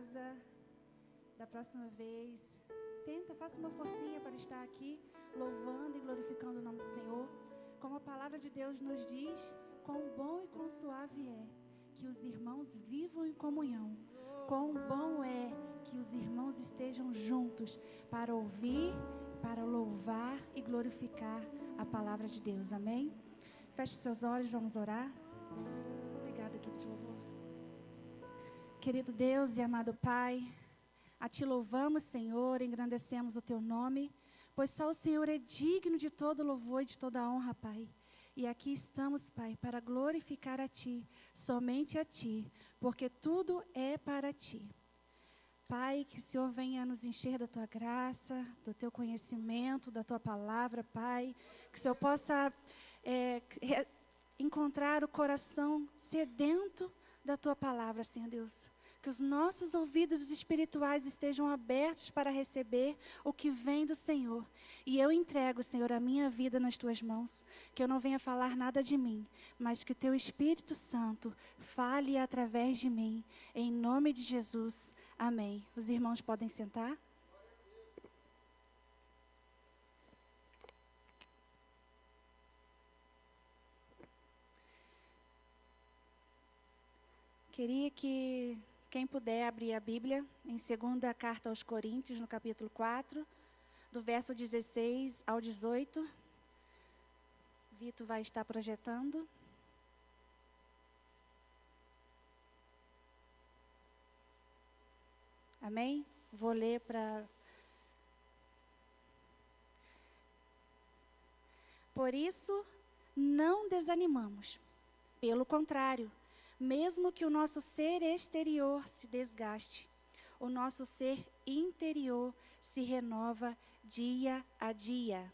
casa, da próxima vez, faça uma forcinha para estar aqui, louvando e glorificando o nome do Senhor. Como a palavra de Deus nos diz, quão bom e quão suave é que os irmãos vivam em comunhão. Quão bom é que os irmãos estejam juntos para ouvir, para louvar e glorificar a palavra de Deus. Amém? Feche seus olhos, vamos orar. Obrigada, equipe de louvor. Querido Deus e amado Pai, a Ti louvamos, Senhor, engrandecemos o Teu nome, pois só o Senhor é digno de todo louvor e de toda honra, Pai. E aqui estamos, Pai, para glorificar a Ti, somente a Ti, porque tudo é para Ti. Pai, que o Senhor venha nos encher da Tua graça, do Teu conhecimento, da Tua palavra, Pai. Que o Senhor possa encontrar o coração sedento da Tua palavra, Senhor Deus. Que os nossos ouvidos espirituais estejam abertos para receber o que vem do Senhor. E eu entrego, Senhor, a minha vida nas Tuas mãos. Que eu não venha falar nada de mim, mas que Teu Espírito Santo fale através de mim. Em nome de Jesus. Amém. Os irmãos podem sentar? Queria que quem puder abrir a Bíblia em 2ª Carta aos Coríntios, no capítulo 4, do verso 16 ao 18. Vitor vai estar projetando. Amém? Vou ler para... Por isso, não desanimamos. Pelo contrário, mesmo que o nosso ser exterior se desgaste, o nosso ser interior se renova dia a dia.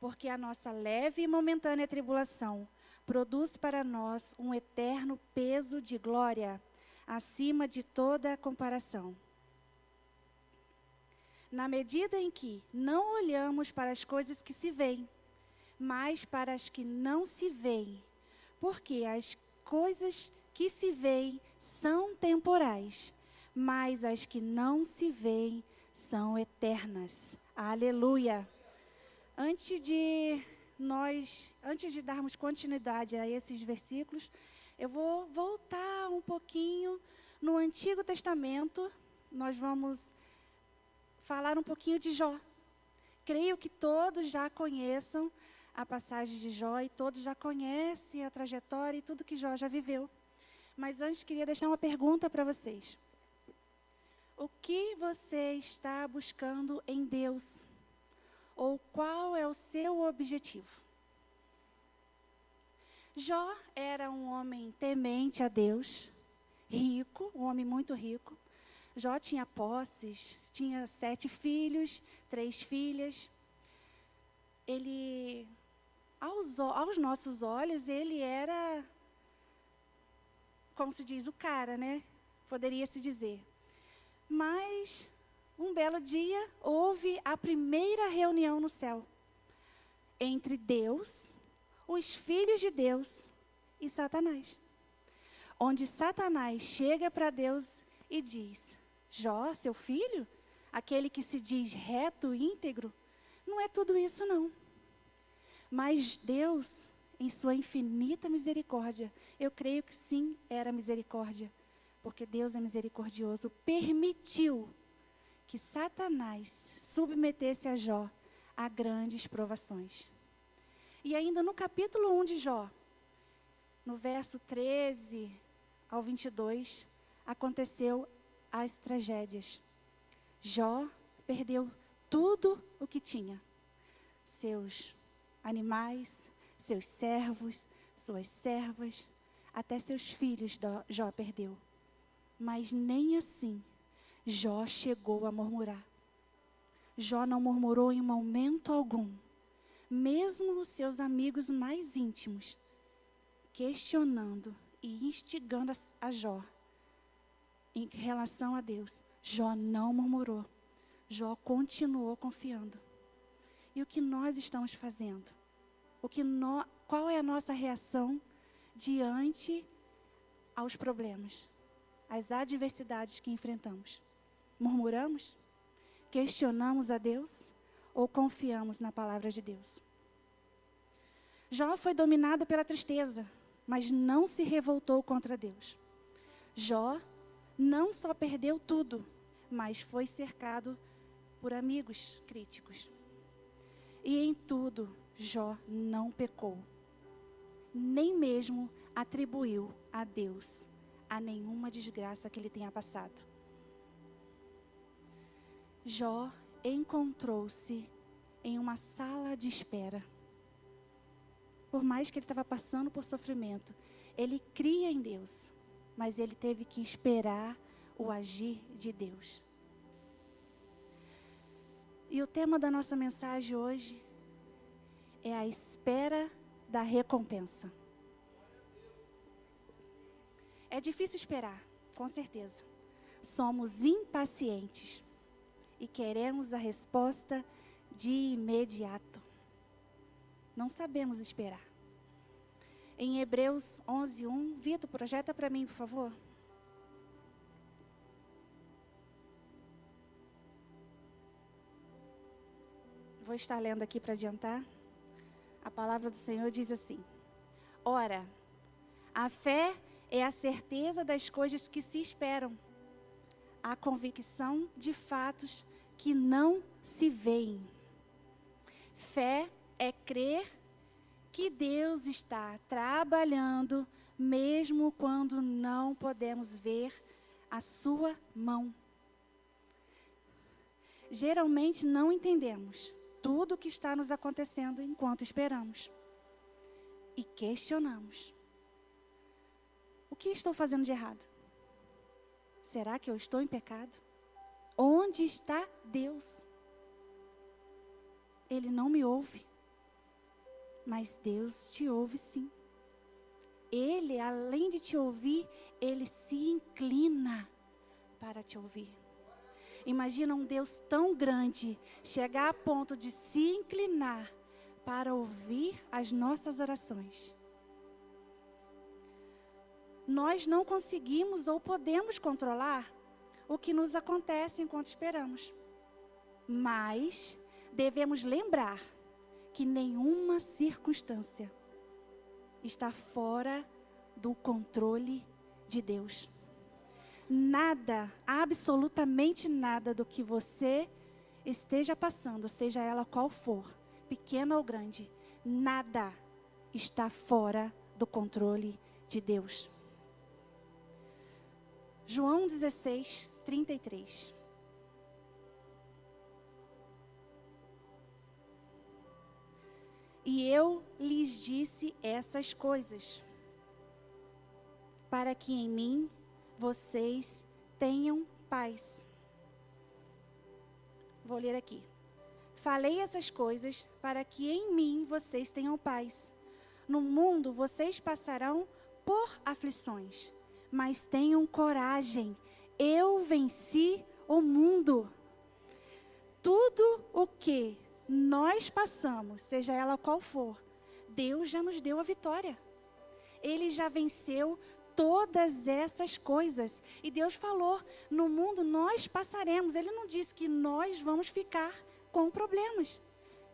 Porque a nossa leve e momentânea tribulação produz para nós um eterno peso de glória, acima de toda comparação. Na medida em que não olhamos para as coisas que se veem, mas para as que não se veem, porque as coisas que se veem são temporais, mas as que não se veem são eternas. Aleluia! Antes de darmos continuidade a esses versículos, eu vou voltar um pouquinho no Antigo Testamento. Nós vamos falar um pouquinho de Jó. Creio que todos já conheçam a passagem de Jó e todos já conhecem a trajetória e tudo que Jó já viveu. Mas antes queria deixar uma pergunta para vocês. O que você está buscando em Deus? Ou qual é o seu objetivo? Jó era um homem temente a Deus, rico, um homem muito rico. Jó tinha posses, tinha 7 filhos, 3 filhas. Ele, aos nossos olhos, ele era, como se diz, o cara, né? Poderia se dizer. Mas, um belo dia, houve a primeira reunião no céu entre Deus, os filhos de Deus e Satanás. Onde Satanás chega para Deus e diz: Jó, seu filho, aquele que se diz reto e íntegro, não é tudo isso não. Mas Deus, em sua infinita misericórdia, eu creio que sim, era misericórdia, porque Deus é misericordioso, permitiu que Satanás submetesse a Jó a grandes provações. E ainda no capítulo 1 de Jó, no verso 13 ao 22, aconteceu as tragédias. Jó perdeu tudo o que tinha. Seus animais, seus servos, suas servas, até seus filhos Jó perdeu. Mas nem assim Jó chegou a murmurar. Jó não murmurou em momento algum. Mesmo os seus amigos mais íntimos questionando e instigando a Jó em relação a Deus, Jó não murmurou. Jó continuou confiando. E o que nós estamos fazendo? Qual é a nossa reação diante aos problemas? as adversidades que enfrentamos? Murmuramos? Questionamos a Deus? Ou confiamos na palavra de Deus? Jó foi dominado pela tristeza, mas não se revoltou contra Deus. Jó não só perdeu tudo, mas foi cercado por amigos críticos. E em tudo, Jó não pecou, nem mesmo atribuiu a Deus a nenhuma desgraça que ele tenha passado. Jó encontrou-se em uma sala de espera. Por mais que ele estava passando por sofrimento, ele cria em Deus, mas ele teve que esperar o agir de Deus. E o tema da nossa mensagem hoje é a espera da recompensa. É difícil esperar, com certeza. Somos impacientes e queremos a resposta de imediato. Não sabemos esperar. Em Hebreus 11:1, Vitor, projeta para mim, por favor. Vou estar lendo aqui para adiantar. A palavra do Senhor diz assim: Ora, a fé é a certeza das coisas que se esperam, a convicção de fatos que não se veem. Fé é crer que Deus está trabalhando, mesmo quando não podemos ver a sua mão. Geralmente não entendemos tudo o que está nos acontecendo enquanto esperamos. E questionamos. O que estou fazendo de errado? Será que eu estou em pecado? Onde está Deus? Ele não me ouve. Mas Deus te ouve sim. Ele, além de te ouvir, Ele se inclina para te ouvir. Imagina um Deus tão grande chegar a ponto de se inclinar para ouvir as nossas orações. Nós não conseguimos ou podemos controlar o que nos acontece enquanto esperamos. Mas devemos lembrar que nenhuma circunstância está fora do controle de Deus. Nada, absolutamente nada do que você esteja passando, seja ela qual for, pequena ou grande, nada está fora do controle de Deus. João 16:33. E eu lhes disse essas coisas, para que em mim vocês tenham paz. Vou ler aqui. Falei essas coisas para que em mim vocês tenham paz. No mundo vocês passarão por aflições, mas tenham coragem. Eu venci o mundo. Tudo o que nós passamos, seja ela qual for, Deus já nos deu a vitória. Ele já venceu todas essas coisas. E Deus falou, no mundo nós passaremos. Ele não disse que nós vamos ficar com problemas.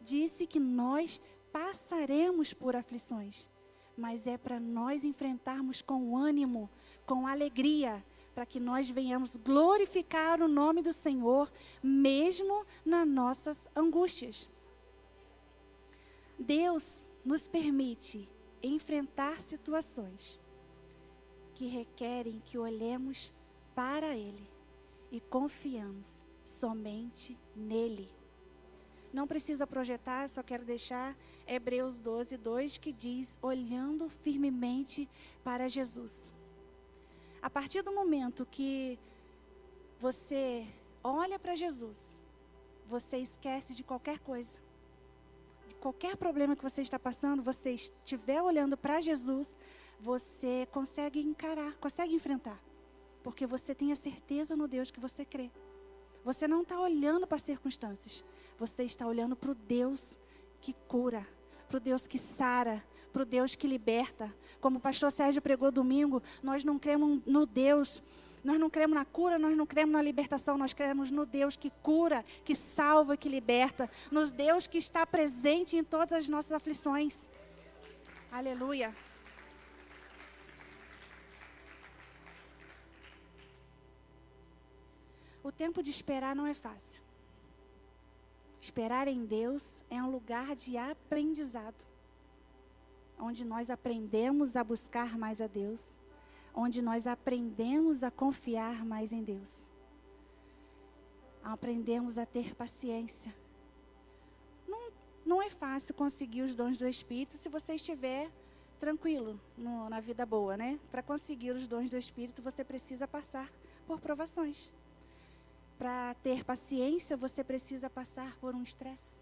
Disse que nós passaremos por aflições. Mas é para nós enfrentarmos com ânimo, com alegria, para que nós venhamos glorificar o nome do Senhor, mesmo nas nossas angústias. Deus nos permite enfrentar situações que requerem que olhemos para Ele e confiamos somente nele. Não precisa projetar, só quero deixar Hebreus 12:2 que diz, olhando firmemente para Jesus. A partir do momento que você olha para Jesus, você esquece de qualquer coisa. De qualquer problema que você está passando, você estiver olhando para Jesus, você consegue encarar, consegue enfrentar. Porque você tem a certeza no Deus que você crê. Você não está olhando para as circunstâncias. Você está olhando para o Deus que cura, para o Deus que sara, para o Deus que liberta. Como o pastor Sérgio pregou domingo, nós não cremos no Deus Nós não cremos na cura, nós não cremos na libertação, nós cremos no Deus que cura, que salva, que liberta, no Deus que está presente em todas as nossas aflições. Aleluia. O tempo de esperar não é fácil. Esperar em Deus é um lugar de aprendizado, onde nós aprendemos a buscar mais a Deus, onde nós aprendemos a confiar mais em Deus. Aprendemos a ter paciência. Não é fácil conseguir os dons do Espírito se você estiver tranquilo na vida boa, né? Para conseguir os dons do Espírito, você precisa passar por provações. Para ter paciência, você precisa passar por um estresse.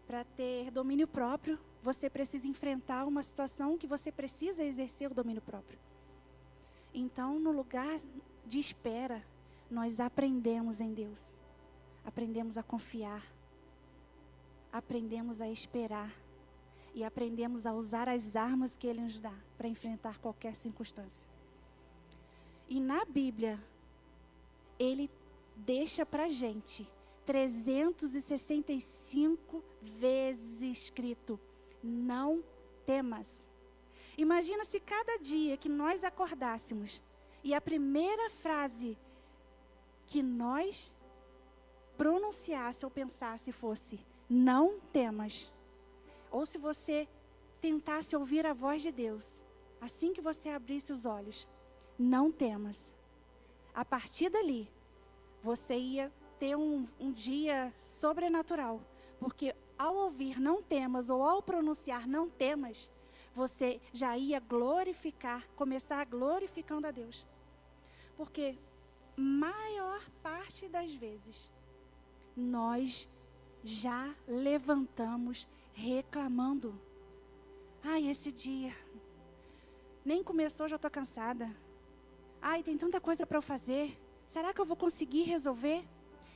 Para ter domínio próprio, você precisa enfrentar uma situação que você precisa exercer o domínio próprio. Então, no lugar de espera, nós aprendemos em Deus. Aprendemos a confiar. Aprendemos a esperar. E aprendemos a usar as armas que Ele nos dá para enfrentar qualquer circunstância. E na Bíblia, Ele deixa para a gente 365 vezes escrito: não temas. Imagina se cada dia que nós acordássemos e a primeira frase que nós pronunciasse ou pensasse fosse: não temas. Ou se você tentasse ouvir a voz de Deus, assim que você abrisse os olhos: não temas. A partir dali, você ia ter um dia sobrenatural. Porque ao ouvir não temas, ou ao pronunciar não temas, você já ia começar glorificando a Deus. Porque maior parte das vezes, nós já levantamos reclamando. Ai, esse dia nem começou, já estou cansada. Ai, tem tanta coisa para eu fazer. Será que eu vou conseguir resolver?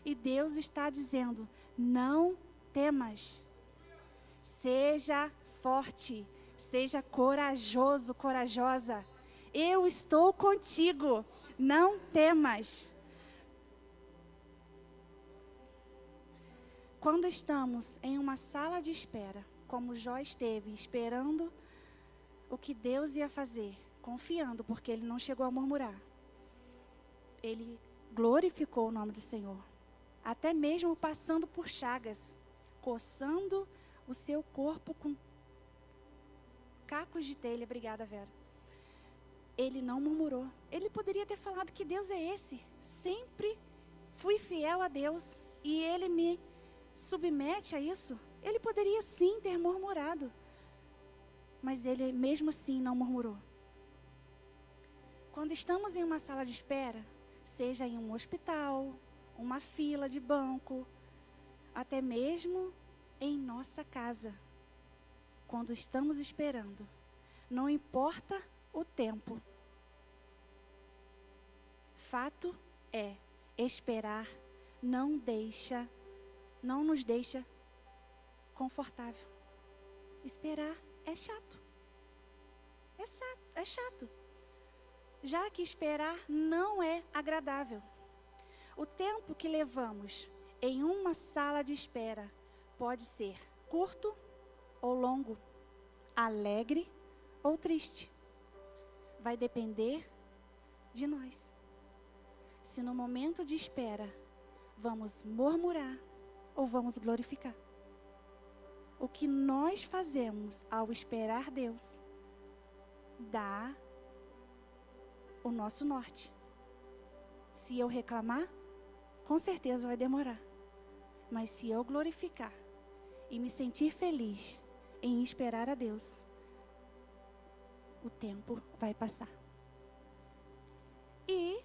E Deus está dizendo: não temas. Seja forte, seja corajoso, corajosa. Eu estou contigo. Não temas. Quando estamos em uma sala de espera, como Jó esteve, esperando o que Deus ia fazer, confiando, porque ele não chegou a murmurar. Ele glorificou o nome do Senhor. Até mesmo passando por chagas, coçando o seu corpo com cacos de telha. Obrigada, Vera. Ele não murmurou. Ele poderia ter falado: que Deus é esse? Sempre fui fiel a Deus e Ele me submete a isso. Ele poderia sim ter murmurado, mas ele mesmo assim não murmurou. Quando estamos em uma sala de espera, seja em um hospital, uma fila de banco, até mesmo em nossa casa, quando estamos esperando, não importa o tempo, fato é, esperar não nos deixa confortável. Esperar é chato. É chato. Já que esperar não é agradável. O tempo que levamos em uma sala de espera pode ser curto ou longo, alegre ou triste. Vai depender de nós. Se no momento de espera vamos murmurar ou vamos glorificar. O que nós fazemos ao esperar Deus dá o nosso norte. Se eu reclamar, com certeza vai demorar. Mas se eu glorificar e me sentir feliz em esperar a Deus, o tempo vai passar. E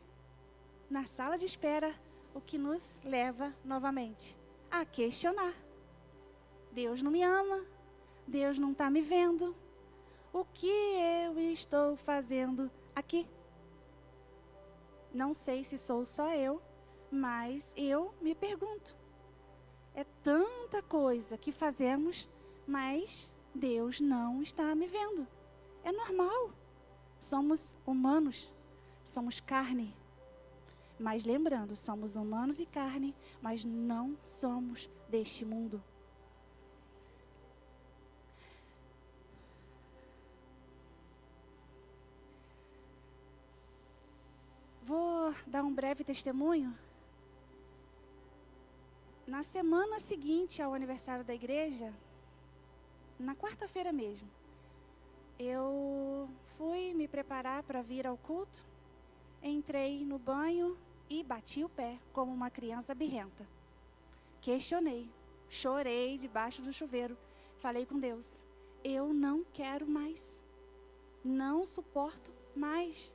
na sala de espera, o que nos leva novamente a questionar. Deus não me ama, Deus não está me vendo. O que eu estou fazendo aqui? Não sei se sou só eu, mas eu me pergunto. É tanta coisa que fazemos, mas Deus não está me vendo. É normal. Somos humanos. somos carne. Mas lembrando, somos humanos e carne, mas não somos deste mundo. Vou dar um breve testemunho. Na semana seguinte ao aniversário da igreja, na quarta-feira mesmo, eu fui me preparar para vir ao culto, entrei no banho e bati o pé como uma criança birrenta. Questionei, chorei debaixo do chuveiro, falei com Deus, eu não quero mais, não suporto mais.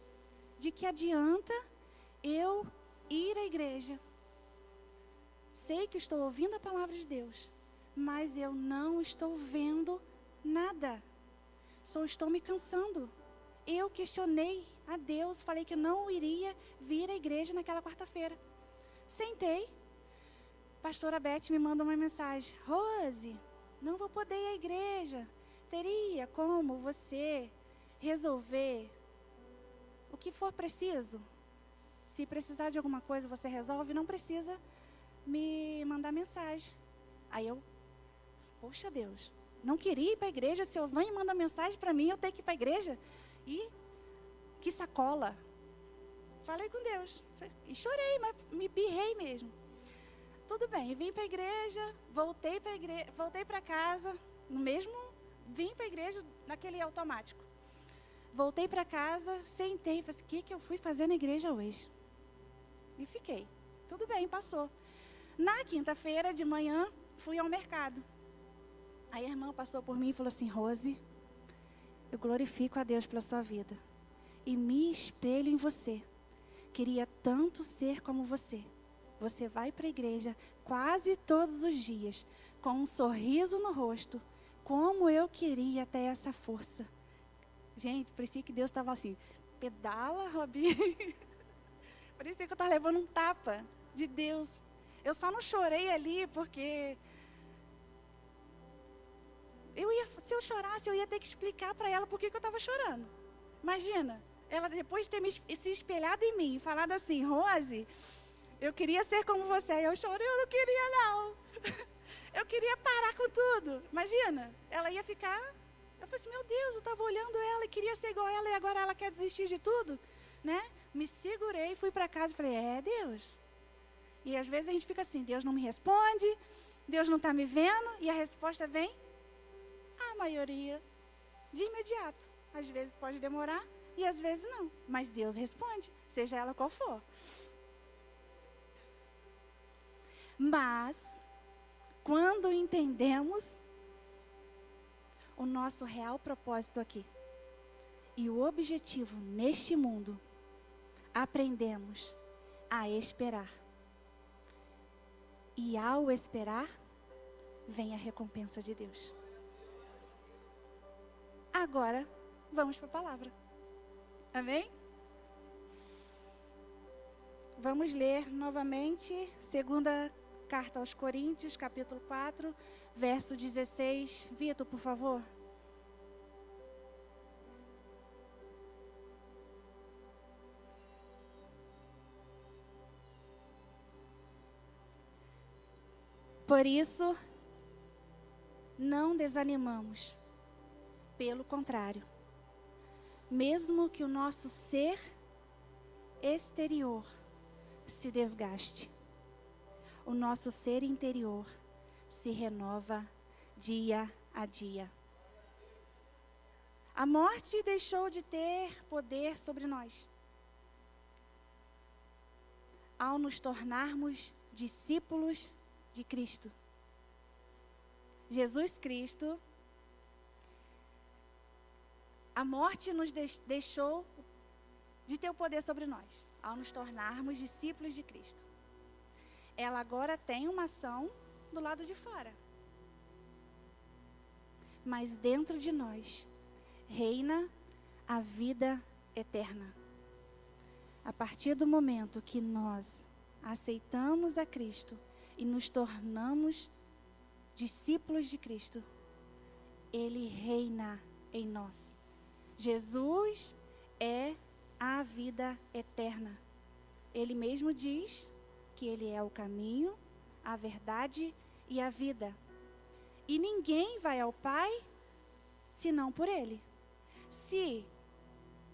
De que adianta eu ir à igreja? Sei que estou ouvindo a palavra de Deus, mas eu não estou vendo nada. Só estou me cansando. Eu questionei a Deus, falei que não iria vir à igreja naquela quarta-feira. Sentei, pastora Beth me manda uma mensagem. Rose, não vou poder ir à igreja. Teria como você resolver o que for preciso? Se precisar de alguma coisa, você resolve, não precisa me mandar mensagem. Aí eu, poxa Deus, não queria ir para a igreja, o Senhor vem e manda mensagem para mim, eu tenho que ir para a igreja? E que sacola. Falei com Deus, e chorei, mas me birrei mesmo. Tudo bem, vim para a igreja, voltei para casa, vim para a igreja naquele automático. Voltei para casa, sentei e falei assim, o que eu fui fazer na igreja hoje? E fiquei. Tudo bem, passou. Na quinta-feira de manhã, fui ao mercado. Aí a irmã passou por mim e falou assim, Rose, eu glorifico a Deus pela sua vida. E me espelho em você. Queria tanto ser como você. Você vai para a igreja quase todos os dias, com um sorriso no rosto. Como eu queria ter essa força. Gente, parecia que Deus estava assim, pedala, Robinho. Parecia que eu estava levando um tapa de Deus. Eu só não chorei ali porque se eu chorasse, eu ia ter que explicar para ela por que eu estava chorando. Imagina, ela depois de ter se espelhado em mim, falado assim, Rose, eu queria ser como você. Aí eu chorei, eu não queria não. Eu queria parar com tudo. Imagina, ela ia ficar... Eu falei assim, meu Deus, eu estava olhando ela e queria ser igual a ela e agora ela quer desistir de tudo, né? Me segurei, fui para casa e falei, Deus. E às vezes a gente fica assim, Deus não me responde, Deus não está me vendo e a resposta vem, a maioria, de imediato. Às vezes pode demorar e às vezes não, mas Deus responde, seja ela qual for. Mas, quando entendemos o nosso real propósito aqui e o objetivo neste mundo, aprendemos a esperar. E ao esperar, vem a recompensa de Deus. Agora, vamos para a palavra. Amém? Vamos ler novamente, segunda carta aos Coríntios, capítulo 4, verso 16. Vitor, por favor. Por isso, não desanimamos. Pelo contrário, mesmo que o nosso ser exterior se desgaste, o nosso ser interior se renova dia a dia. A morte deixou de ter poder sobre nós. Ao nos tornarmos discípulos de Cristo. Jesus Cristo, a morte nos deixou de ter o poder sobre nós, ao nos tornarmos discípulos de Cristo. Ela agora tem uma ação do lado de fora. Mas dentro de nós reina a vida eterna. A partir do momento que nós aceitamos a Cristo e nos tornamos discípulos de Cristo, Ele reina em nós. Jesus é a vida vida eterna. Ele mesmo diz que Ele é o caminho, a verdade e a vida. E ninguém vai ao Pai senão por Ele. Se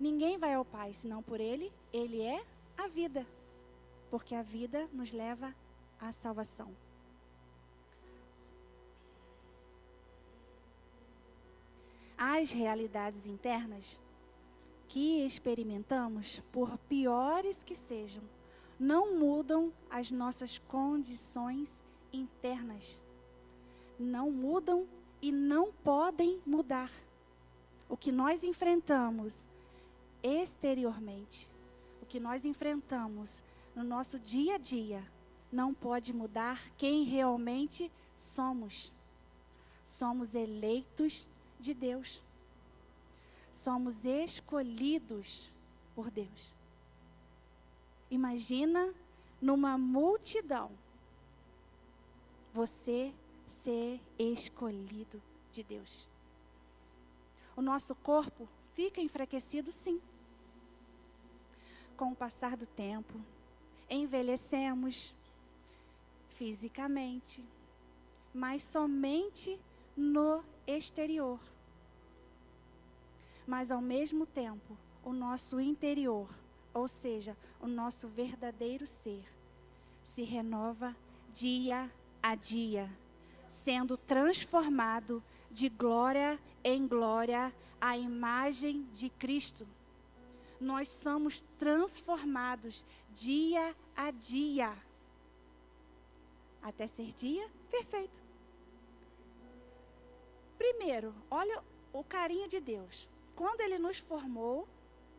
ninguém vai ao Pai senão por Ele, Ele é a vida. Porque a vida nos leva à salvação. As realidades internas que experimentamos, por piores que sejam, não mudam as nossas condições internas. Não mudam e não podem mudar. O que nós enfrentamos exteriormente, o que nós enfrentamos no nosso dia a dia, não pode mudar quem realmente somos. Somos eleitos de Deus. Somos escolhidos por Deus. Imagina numa multidão você ser escolhido de Deus. O nosso corpo fica enfraquecido, sim. Com o passar do tempo, envelhecemos fisicamente, mas somente no exterior. Mas ao mesmo tempo, o nosso interior, ou seja, o nosso verdadeiro ser, se renova dia a dia, sendo transformado de glória em glória à imagem de Cristo. Nós somos transformados dia a dia, até ser dia perfeito. Primeiro, olha o carinho de Deus. Quando Ele nos formou,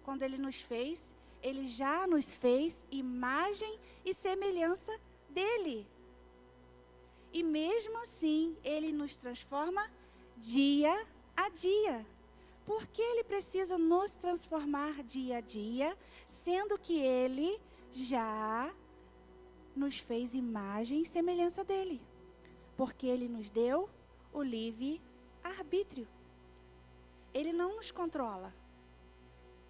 quando Ele nos fez, Ele já nos fez imagem e semelhança dEle. E mesmo assim, Ele nos transforma dia a dia. Por que Ele precisa nos transformar dia a dia, sendo que Ele já nos fez imagem e semelhança dEle? Porque Ele nos deu o livre-arbítrio. Ele não nos controla.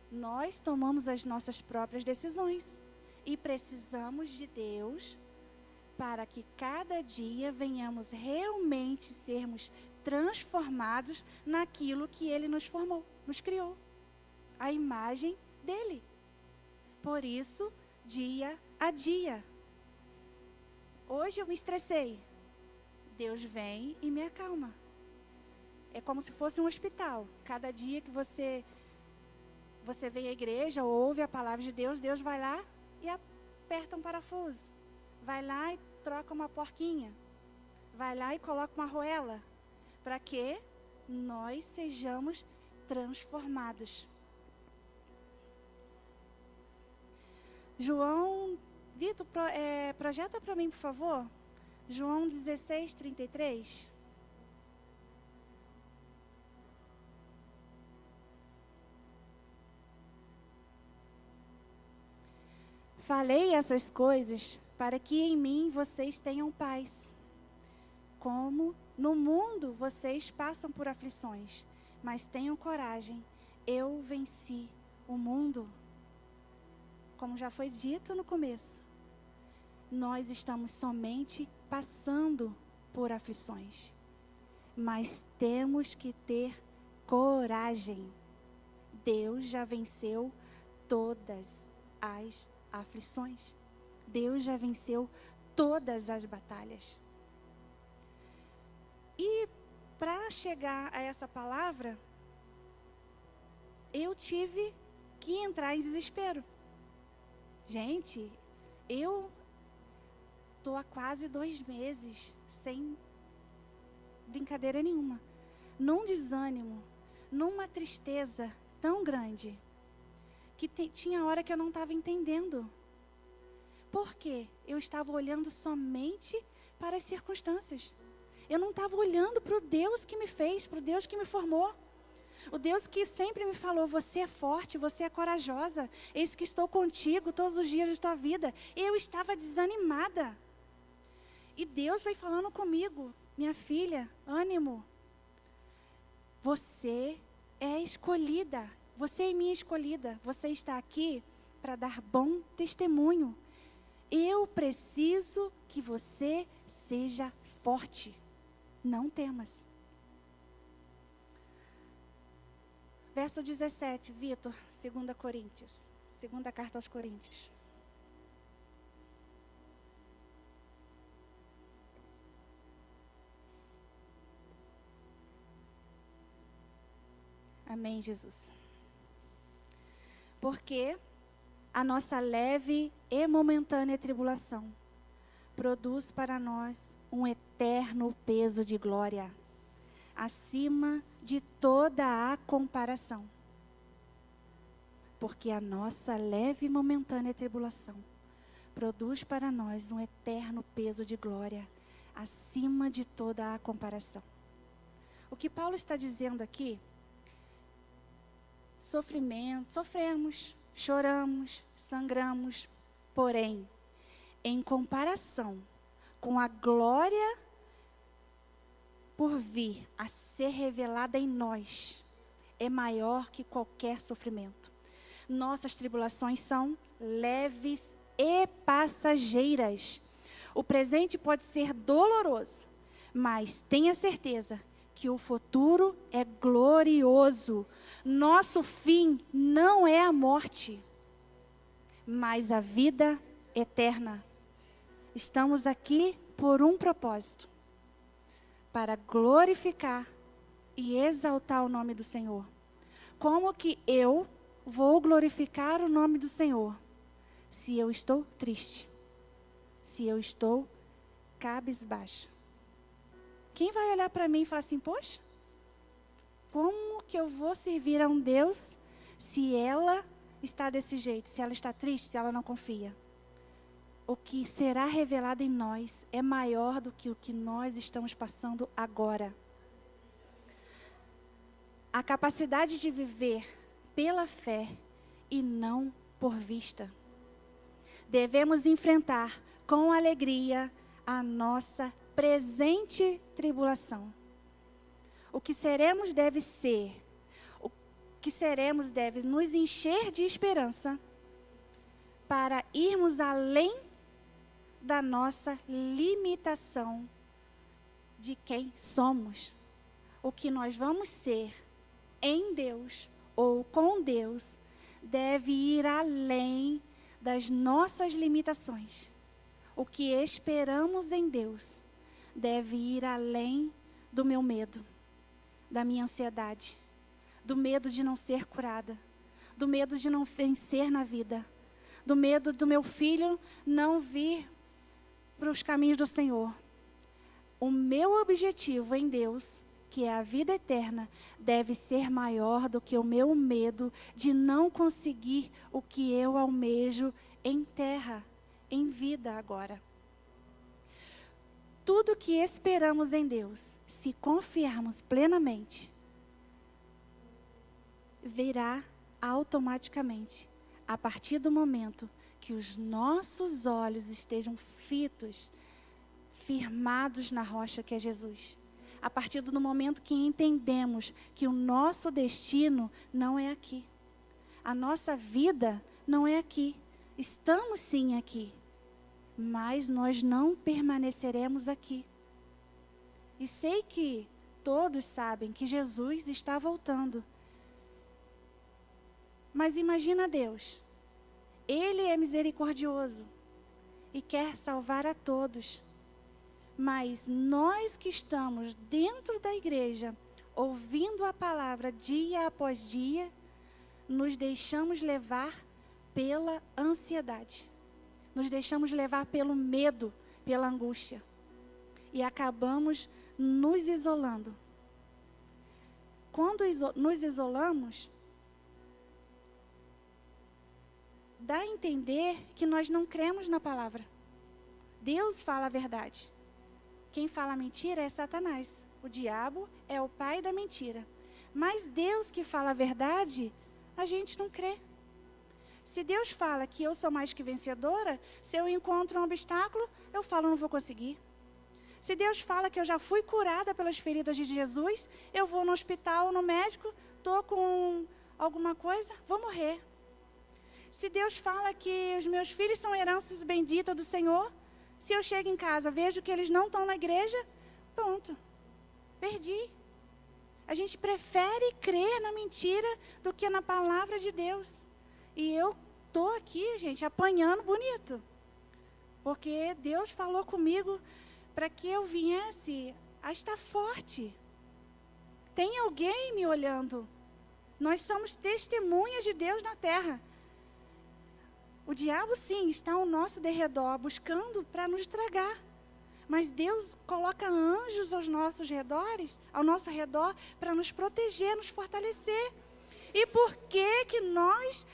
Nós tomamos as nossas próprias decisões. E precisamos de Deus para que cada dia venhamos realmente sermos transformados naquilo que Ele nos formou, nos criou. A imagem dEle. Por isso, dia a dia. Hoje eu me estressei. Deus vem e me acalma. É como se fosse um hospital. Cada dia que você vem à igreja ou ouve a palavra de Deus, Deus vai lá e aperta um parafuso. Vai lá e troca uma porquinha. Vai lá e coloca uma arruela. Para que nós sejamos transformados. João, Vitor, projeta para mim, por favor. João 16, 33. Falei essas coisas para que em mim vocês tenham paz. Como no mundo vocês passam por aflições, mas tenham coragem, eu venci o mundo. Como já foi dito no começo, nós estamos somente passando por aflições, mas temos que ter coragem. Deus já venceu todas as aflições. Deus já venceu todas as batalhas. E para chegar a essa palavra, eu tive que entrar em desespero. Gente, eu estou há quase 2 meses sem brincadeira nenhuma, num desânimo, numa tristeza tão grande, que tinha hora que eu não estava entendendo. Por quê? Eu estava olhando somente para as circunstâncias. Eu não estava olhando para o Deus que me fez, para o Deus que me formou. O Deus que sempre me falou, você é forte, você é corajosa, eis que estou contigo todos os dias de tua vida. Eu estava desanimada. E Deus veio falando comigo, minha filha, ânimo. Você é escolhida, você é minha escolhida. Você está aqui para dar bom testemunho. Eu preciso que você seja forte. Não temas. Verso 17, Vitor, 2 Coríntios. Segunda carta aos Coríntios. Amém, Jesus. Porque a nossa leve e momentânea tribulação produz para nós um eterno peso de glória, acima de toda a comparação. Porque a nossa leve e momentânea tribulação produz para nós um eterno peso de glória, acima de toda a comparação. O que Paulo está dizendo aqui, sofrimento, sofremos, choramos, sangramos, porém, em comparação com a glória por vir a ser revelada em nós, é maior que qualquer sofrimento. Nossas tribulações são leves e passageiras. O presente pode ser doloroso, mas tenha certeza que o futuro é glorioso. Nosso fim não é a morte, mas a vida eterna. Estamos aqui por um propósito, para glorificar e exaltar o nome do Senhor. Como que eu vou glorificar o nome do Senhor se eu estou triste, se eu estou cabisbaixa? Quem vai olhar para mim e falar assim, poxa, como que eu vou servir a um Deus se ela está desse jeito, se ela está triste, se ela não confia? O que será revelado em nós é maior do que o que nós estamos passando agora. A capacidade de viver pela fé e não por vista. Devemos enfrentar com alegria a nossa presente tribulação. O que seremos deve nos encher de esperança para irmos além da nossa limitação de quem somos. O que nós vamos ser em Deus ou com Deus deve ir além das nossas limitações. O que esperamos em Deus deve ir além do meu medo, da minha ansiedade, do medo de não ser curada, do medo de não vencer na vida, do medo do meu filho não vir para os caminhos do Senhor. O meu objetivo em Deus, que é a vida eterna, deve ser maior do que o meu medo de não conseguir o que eu almejo em terra, em vida agora. Tudo que esperamos em Deus, se confiarmos plenamente, virá automaticamente, a partir do momento que os nossos olhos estejam firmados na rocha que é Jesus. A partir do momento que entendemos que o nosso destino não é aqui. A nossa vida não é aqui. Estamos sim aqui, mas nós não permaneceremos aqui. E sei que todos sabem que Jesus está voltando. Mas imagina Deus. Ele é misericordioso e quer salvar a todos. Mas nós que estamos dentro da igreja, ouvindo a palavra dia após dia, nos deixamos levar pela ansiedade. Nos deixamos levar pelo medo, pela angústia. E acabamos nos isolando. Quando nos isolamos, dá a entender que nós não cremos na palavra. Deus fala a verdade. Quem fala mentira é Satanás. O diabo é o pai da mentira. Mas Deus que fala a verdade, a gente não crê. Se Deus fala que eu sou mais que vencedora, se eu encontro um obstáculo, eu falo, não vou conseguir. Se Deus fala que eu já fui curada pelas feridas de Jesus, eu vou no hospital, no médico, estou com alguma coisa, vou morrer. Se Deus fala que os meus filhos são heranças benditas do Senhor, se eu chego em casa, vejo que eles não estão na igreja, pronto, perdi. A gente prefere crer na mentira do que na palavra de Deus. E eu estou aqui, gente, apanhando bonito. Porque Deus falou comigo para que eu viesse a estar forte. Tem alguém me olhando. Nós somos testemunhas de Deus na terra. O diabo, sim, está ao nosso derredor, buscando para nos tragar. Mas Deus coloca anjos ao nosso redor, para nos proteger, nos fortalecer. E por que nós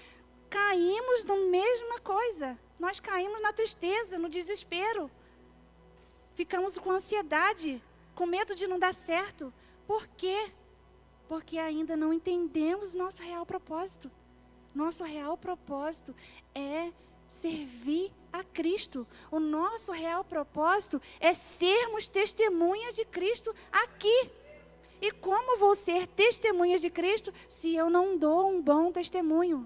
caímos na mesma coisa? Nós caímos na tristeza, no desespero. Ficamos com ansiedade, com medo de não dar certo. Por quê? Porque ainda não entendemos nosso real propósito. Nosso real propósito é servir a Cristo. O nosso real propósito é sermos testemunhas de Cristo aqui. E como vou ser testemunhas de Cristo se eu não dou um bom testemunho?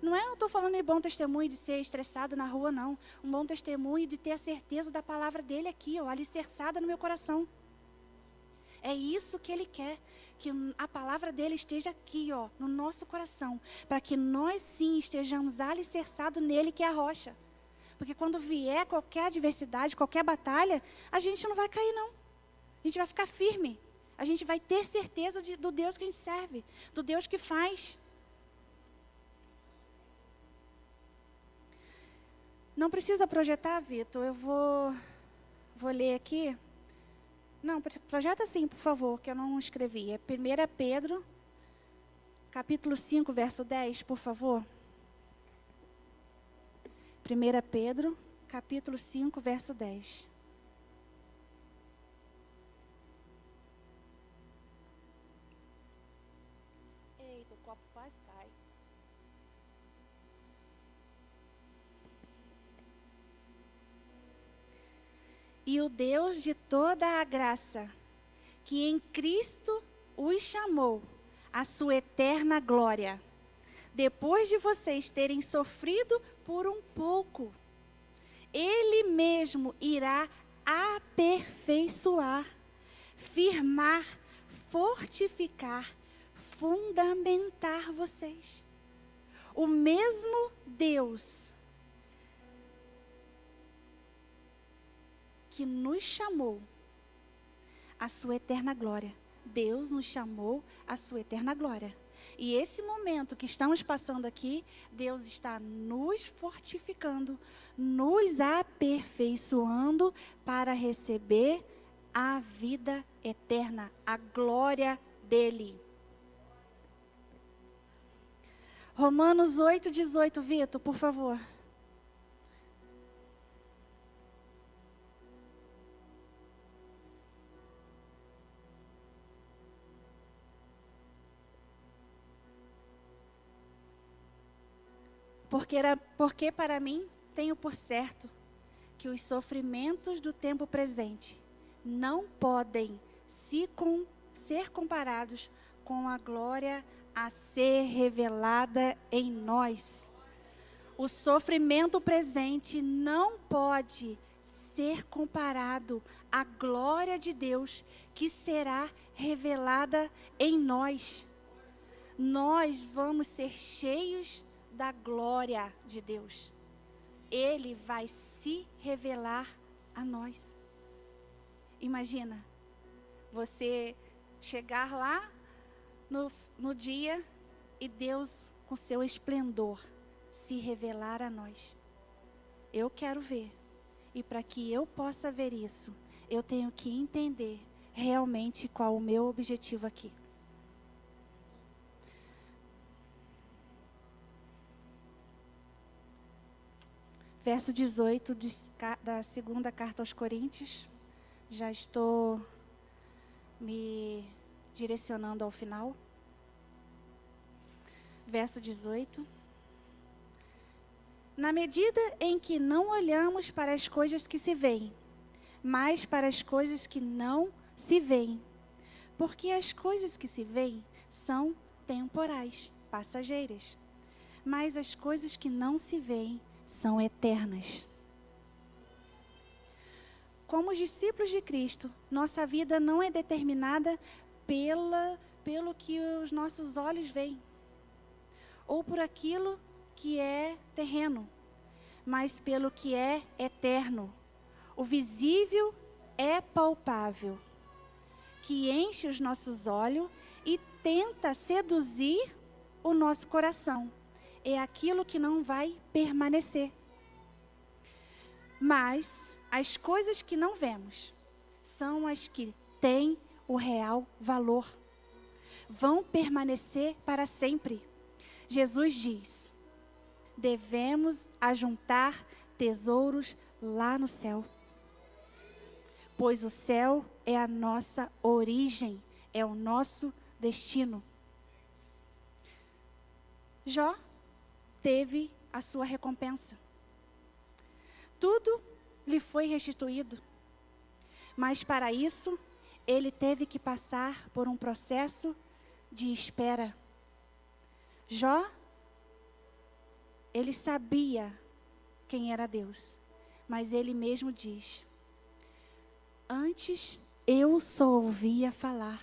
Não é eu estou falando em bom testemunho de ser estressado na rua, não. Um bom testemunho de ter a certeza da palavra dele aqui, alicerçada no meu coração. É isso que ele quer, que a palavra dele esteja aqui, no nosso coração, para que nós sim estejamos alicerçados nele, que é a rocha. Porque quando vier qualquer adversidade, qualquer batalha, a gente não vai cair, não. A gente vai ficar firme. A gente vai ter certeza do Deus que a gente serve, do Deus que faz. Não precisa projetar, Vitor, eu vou ler aqui. Não, projeta sim, por favor, que eu não escrevi. É 1 Pedro, capítulo 5, verso 10, por favor. 1 Pedro, capítulo 5, verso 10. Eita, o copo quase cai. E o Deus de toda a graça, que em Cristo os chamou à sua eterna glória, depois de vocês terem sofrido por um pouco, Ele mesmo irá aperfeiçoar, firmar, fortificar, fundamentar vocês. O mesmo Deus que nos chamou à sua eterna glória. Deus nos chamou à sua eterna glória. E esse momento que estamos passando aqui, Deus está nos fortificando, nos aperfeiçoando para receber a vida eterna, a glória dele. Romanos 8:18, Vitor, por favor. Porque para mim tenho por certo que os sofrimentos do tempo presente não podem ser comparados com a glória a ser revelada em nós. O sofrimento presente não pode ser comparado à glória de Deus que será revelada em nós. Nós vamos ser cheios da glória de Deus. Ele vai se revelar a nós. Imagina, você chegar lá no dia e Deus com seu esplendor se revelar a nós. Eu quero ver. E para que eu possa ver isso, eu tenho que entender realmente qual o meu objetivo aqui. Verso 18 da segunda carta aos Coríntios. Já estou me direcionando ao final. Verso 18. Na medida em que não olhamos para as coisas que se veem, mas para as coisas que não se veem. Porque as coisas que se veem são temporais, passageiras. mas as coisas que não se veem são eternas. Como os discípulos de Cristo, nossa vida não é determinada pelo que os nossos olhos veem, ou por aquilo que é terreno, mas pelo que é eterno. O visível é palpável, que enche os nossos olhos e tenta seduzir o nosso coração. É aquilo que não vai permanecer. Mas as coisas que não vemos são as que têm o real valor. Vão permanecer para sempre. Jesus diz: devemos ajuntar tesouros lá no céu, pois o céu é a nossa origem, é o nosso destino. Jó teve a sua recompensa. Tudo lhe foi restituído, mas para isso ele teve que passar por um processo de espera. Jó, ele sabia quem era Deus, mas ele mesmo diz: antes eu só ouvia falar,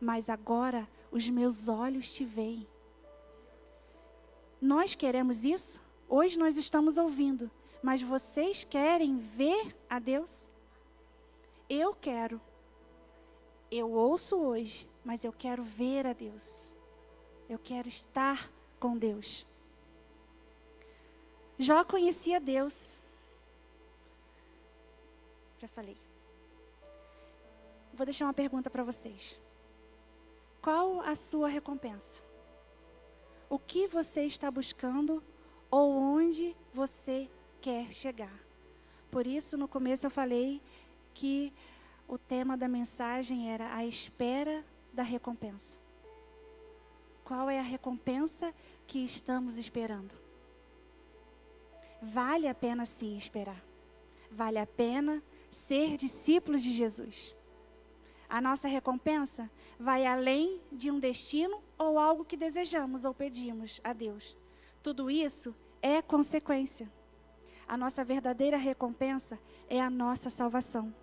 mas agora os meus olhos te veem. Nós queremos isso? Hoje nós estamos ouvindo, mas vocês querem ver a Deus? Eu quero. Eu ouço hoje, mas eu quero ver a Deus. Eu quero estar com Deus. Jó conhecia Deus. Já falei. Vou deixar uma pergunta para vocês. Qual a sua recompensa? O que você está buscando ou onde você quer chegar? Por isso, no começo eu falei que o tema da mensagem era a espera da recompensa. Qual é a recompensa que estamos esperando? Vale a pena sim esperar. Vale a pena ser discípulos de Jesus. A nossa recompensa vai além de um destino ou algo que desejamos ou pedimos a Deus. Tudo isso é consequência. A nossa verdadeira recompensa é a nossa salvação.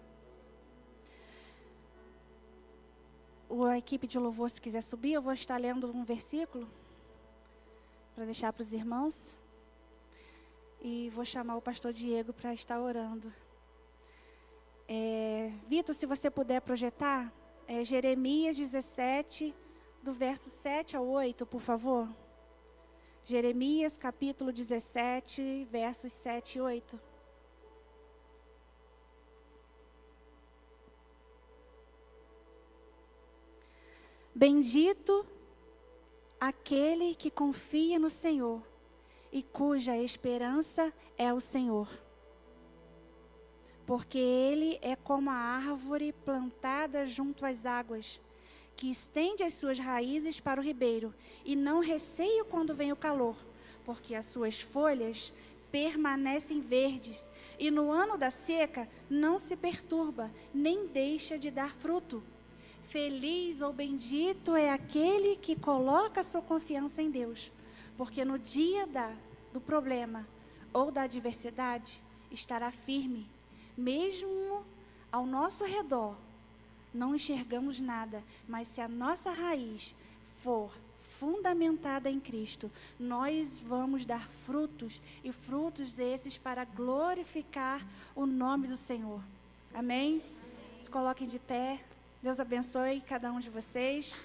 A equipe de louvor, se quiser subir, eu vou estar lendo um versículo para deixar para os irmãos. E vou chamar o pastor Diego para estar orando. Vitor, se você puder projetar, Jeremias 17, do verso 7 ao 8, por favor. Jeremias, capítulo 17, versos 7 e 8. Bendito aquele que confia no Senhor e cuja esperança é o Senhor. Porque ele é como a árvore plantada junto às águas, que estende as suas raízes para o ribeiro, e não receia quando vem o calor, porque as suas folhas permanecem verdes, e no ano da seca não se perturba, nem deixa de dar fruto. Feliz ou bendito é aquele que coloca sua confiança em Deus, porque no dia do problema ou da adversidade estará firme. Mesmo ao nosso redor, não enxergamos nada, mas se a nossa raiz for fundamentada em Cristo, nós vamos dar frutos, e frutos esses para glorificar o nome do Senhor. Amém? Se coloquem de pé. Deus abençoe cada um de vocês.